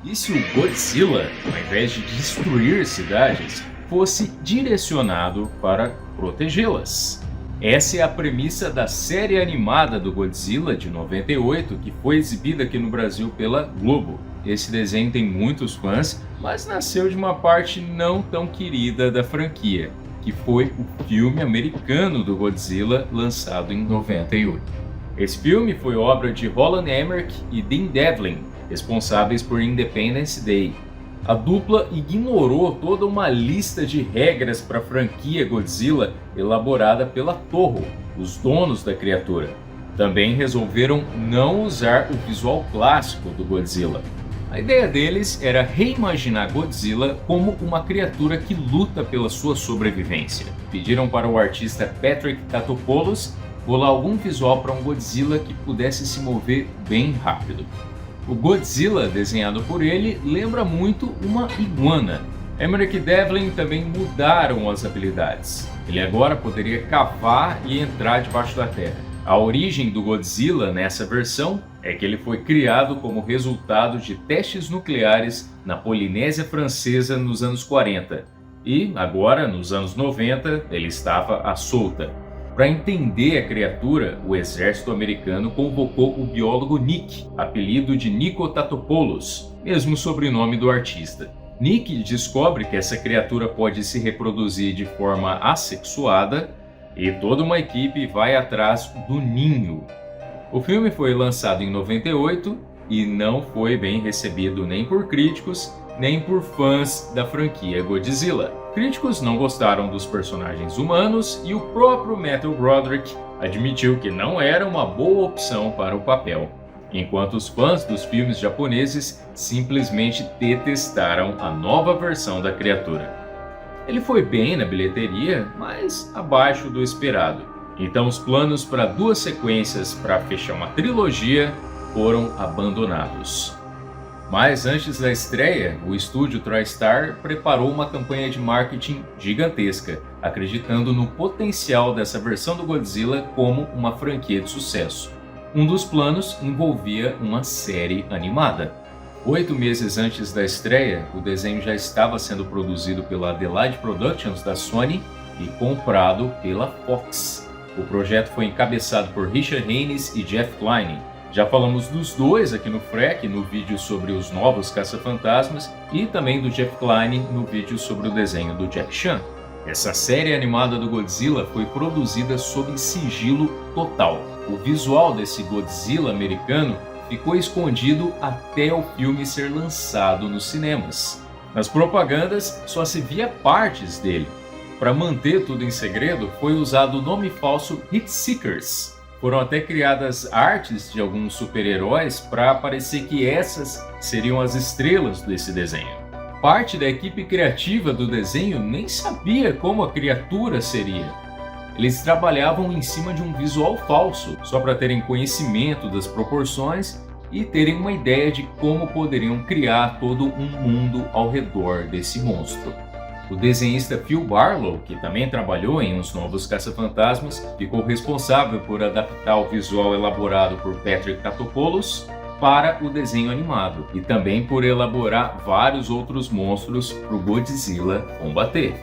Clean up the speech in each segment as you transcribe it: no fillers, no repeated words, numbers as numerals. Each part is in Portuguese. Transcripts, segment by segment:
E se o Godzilla, ao invés de destruir cidades, fosse direcionado para protegê-las? Essa é a premissa da série animada do Godzilla de 98, que foi exibida aqui no Brasil pela Globo. Esse desenho tem muitos fãs, mas nasceu de uma parte não tão querida da franquia, que foi o filme americano do Godzilla, lançado em 98. Esse filme foi obra de Roland Emmerich e Dean Devlin, responsáveis por Independence Day. A dupla ignorou toda uma lista de regras para a franquia Godzilla elaborada pela Toho, os donos da criatura. Também resolveram não usar o visual clássico do Godzilla. A ideia deles era reimaginar Godzilla como uma criatura que luta pela sua sobrevivência. Pediram para o artista Patrick Tatopoulos bolar algum visual para um Godzilla que pudesse se mover bem rápido. O Godzilla, desenhado por ele, lembra muito uma iguana. Emmerich e Devlin também mudaram as habilidades. Ele agora poderia cavar e entrar debaixo da terra. A origem do Godzilla nessa versão é que ele foi criado como resultado de testes nucleares na Polinésia Francesa nos anos 40. E agora, nos anos 90, ele estava à solta. Para entender a criatura, o exército americano convocou o biólogo Nick, apelido de Nico Tatopoulos, mesmo sobrenome do artista. Nick descobre que essa criatura pode se reproduzir de forma assexuada e toda uma equipe vai atrás do ninho. O filme foi lançado em 98 e não foi bem recebido nem por críticos, nem por fãs da franquia Godzilla. Críticos não gostaram dos personagens humanos e o próprio Matthew Broderick admitiu que não era uma boa opção para o papel, enquanto os fãs dos filmes japoneses simplesmente detestaram a nova versão da criatura. Ele foi bem na bilheteria, mas abaixo do esperado. Então os planos para 2 sequências para fechar uma trilogia foram abandonados. Mas antes da estreia, o estúdio TriStar preparou uma campanha de marketing gigantesca, acreditando no potencial dessa versão do Godzilla como uma franquia de sucesso. Um dos planos envolvia uma série animada. 8 meses antes da estreia, o desenho já estava sendo produzido pela Adelaide Productions da Sony e comprado pela Fox. O projeto foi encabeçado por Richard Haynes e Jeff Kline. Já falamos dos dois aqui no FREC, no vídeo sobre os novos Caça-Fantasmas, e também do Jeff Kline no vídeo sobre o desenho do Jack Chan. Essa série animada do Godzilla foi produzida sob sigilo total. O visual desse Godzilla americano ficou escondido até o filme ser lançado nos cinemas. Nas propagandas só se via partes dele. Para manter tudo em segredo, foi usado o nome falso Hitseekers. Foram até criadas artes de alguns super-heróis para parecer que essas seriam as estrelas desse desenho. Parte da equipe criativa do desenho nem sabia como a criatura seria. Eles trabalhavam em cima de um visual falso, só para terem conhecimento das proporções e terem uma ideia de como poderiam criar todo um mundo ao redor desse monstro. O desenhista Phil Barlow, que também trabalhou em Os Novos Caça-Fantasmas, ficou responsável por adaptar o visual elaborado por Patrick Tatopoulos para o desenho animado e também por elaborar vários outros monstros para o Godzilla combater.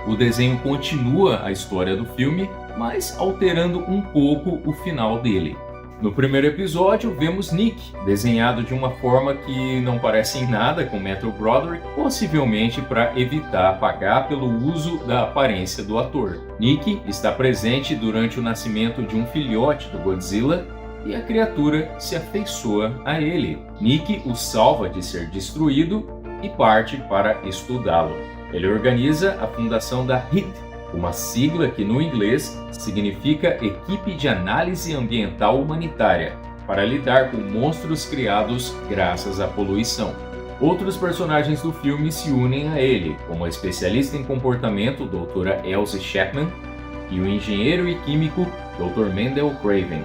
O desenho continua a história do filme, mas alterando um pouco o final dele. No primeiro episódio, vemos Nick, desenhado de uma forma que não parece em nada com Matthew Broderick, possivelmente para evitar pagar pelo uso da aparência do ator. Nick está presente durante o nascimento de um filhote do Godzilla e a criatura se afeiçoa a ele. Nick o salva de ser destruído e parte para estudá-lo. Ele organiza a fundação da HIT, uma sigla que no inglês significa Equipe de Análise Ambiental Humanitária, para lidar com monstros criados graças à poluição. Outros personagens do filme se unem a ele, como a especialista em comportamento Dra. Elsie Chapman e o engenheiro e químico Dr. Mendel Craven.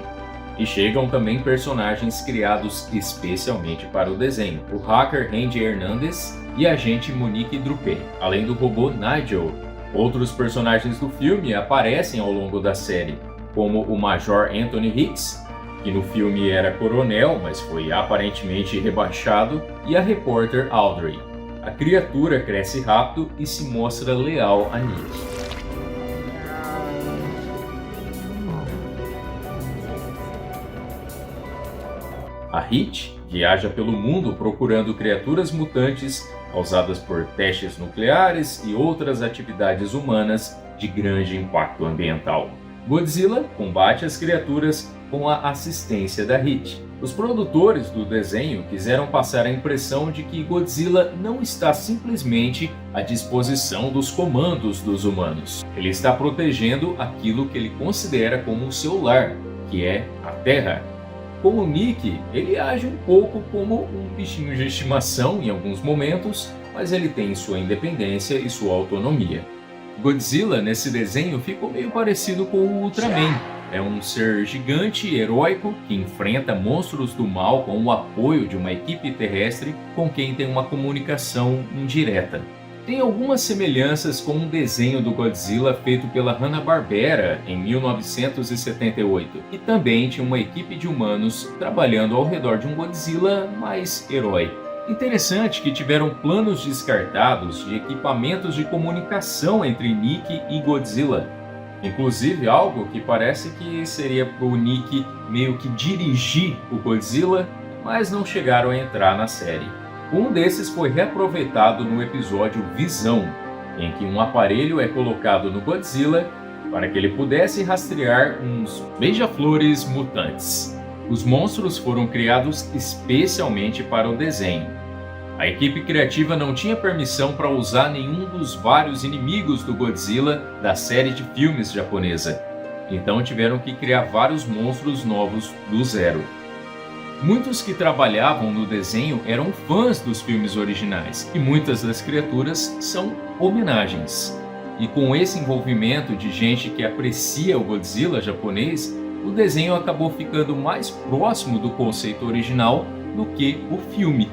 E chegam também personagens criados especialmente para o desenho, o hacker Randy Hernandez e a agente Monique Drupe, além do robô Nigel. Outros personagens do filme aparecem ao longo da série, como o Major Anthony Hicks, que no filme era coronel, mas foi aparentemente rebaixado, e a repórter Audrey. A criatura cresce rápido e se mostra leal a Nick. A Hit viaja pelo mundo procurando criaturas mutantes causadas por testes nucleares e outras atividades humanas de grande impacto ambiental. Godzilla combate as criaturas com a assistência da Hit. Os produtores do desenho quiseram passar a impressão de que Godzilla não está simplesmente à disposição dos comandos dos humanos. Ele está protegendo aquilo que ele considera como o seu lar, que é a Terra. Como Nick, ele age um pouco como um bichinho de estimação em alguns momentos, mas ele tem sua independência e sua autonomia. Godzilla, nesse desenho, ficou meio parecido com o Ultraman. É um ser gigante e heróico que enfrenta monstros do mal com o apoio de uma equipe terrestre com quem tem uma comunicação indireta. Tem algumas semelhanças com um desenho do Godzilla feito pela Hanna-Barbera em 1978, e também tinha uma equipe de humanos trabalhando ao redor de um Godzilla mais herói. Interessante que tiveram planos descartados de equipamentos de comunicação entre Nick e Godzilla. Inclusive algo que parece que seria para o Nick meio que dirigir o Godzilla, mas não chegaram a entrar na série. Um desses foi reaproveitado no episódio Visão, em que um aparelho é colocado no Godzilla para que ele pudesse rastrear uns beija-flores mutantes. Os monstros foram criados especialmente para o desenho. A equipe criativa não tinha permissão para usar nenhum dos vários inimigos do Godzilla da série de filmes japonesa, então tiveram que criar vários monstros novos do zero. Muitos que trabalhavam no desenho eram fãs dos filmes originais, e muitas das criaturas são homenagens. E com esse envolvimento de gente que aprecia o Godzilla japonês, o desenho acabou ficando mais próximo do conceito original do que o filme.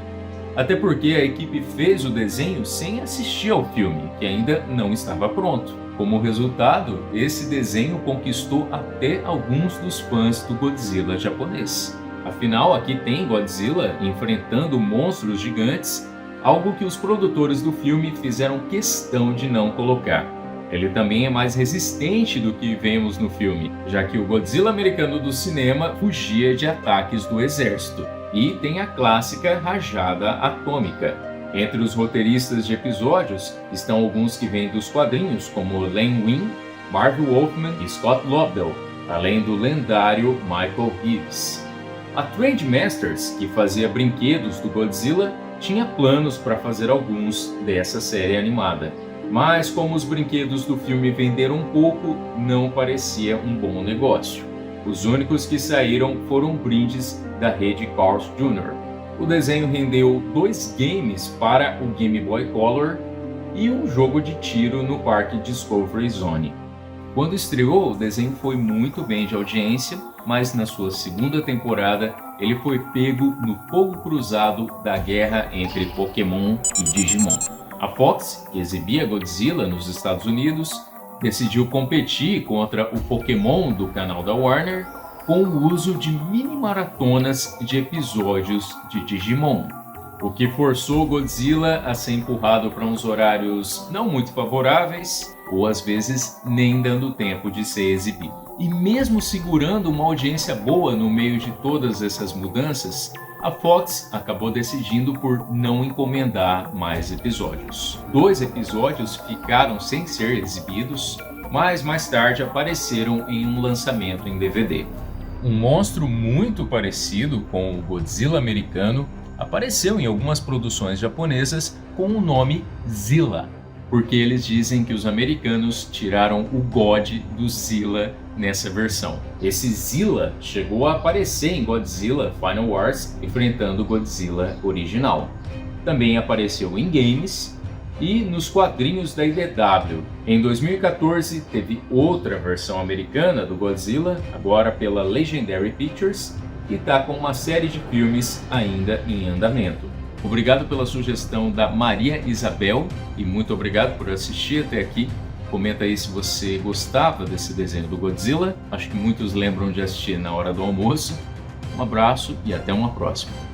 Até porque a equipe fez o desenho sem assistir ao filme, que ainda não estava pronto. Como resultado, esse desenho conquistou até alguns dos fãs do Godzilla japonês. Afinal, aqui tem Godzilla enfrentando monstros gigantes, algo que os produtores do filme fizeram questão de não colocar. Ele também é mais resistente do que vemos no filme, já que o Godzilla americano do cinema fugia de ataques do exército. E tem a clássica rajada atômica. Entre os roteiristas de episódios estão alguns que vêm dos quadrinhos, como Len Wein, Marv Wolfman e Scott Lobdell, além do lendário Michael Reeves. A Trademasters, que fazia brinquedos do Godzilla, tinha planos para fazer alguns dessa série animada. Mas como os brinquedos do filme venderam pouco, não parecia um bom negócio. Os únicos que saíram foram brindes da rede Carl's Jr. O desenho rendeu 2 games para o Game Boy Color e um jogo de tiro no parque Discovery Zone. Quando estreou, o desenho foi muito bem de audiência, mas na sua segunda temporada ele foi pego no fogo cruzado da guerra entre Pokémon e Digimon. A Fox, que exibia Godzilla nos Estados Unidos, decidiu competir contra o Pokémon do canal da Warner com o uso de mini-maratonas de episódios de Digimon, o que forçou Godzilla a ser empurrado para uns horários não muito favoráveis, ou às vezes nem dando tempo de ser exibido. E mesmo segurando uma audiência boa no meio de todas essas mudanças, a Fox acabou decidindo por não encomendar mais episódios. 2 episódios ficaram sem ser exibidos, mas mais tarde apareceram em um lançamento em DVD. Um monstro muito parecido com o Godzilla americano apareceu em algumas produções japonesas com o nome Zilla, porque eles dizem que os americanos tiraram o God do Zilla nessa versão. Esse Zilla chegou a aparecer em Godzilla Final Wars enfrentando o Godzilla original. Também apareceu em games e nos quadrinhos da IDW. Em 2014 teve outra versão americana do Godzilla, agora pela Legendary Pictures, e está com uma série de filmes ainda em andamento. Obrigado pela sugestão da Maria Isabel e muito obrigado por assistir até aqui. Comenta aí se você gostava desse desenho do Godzilla. Acho que muitos lembram de assistir na hora do almoço. Um abraço e até uma próxima.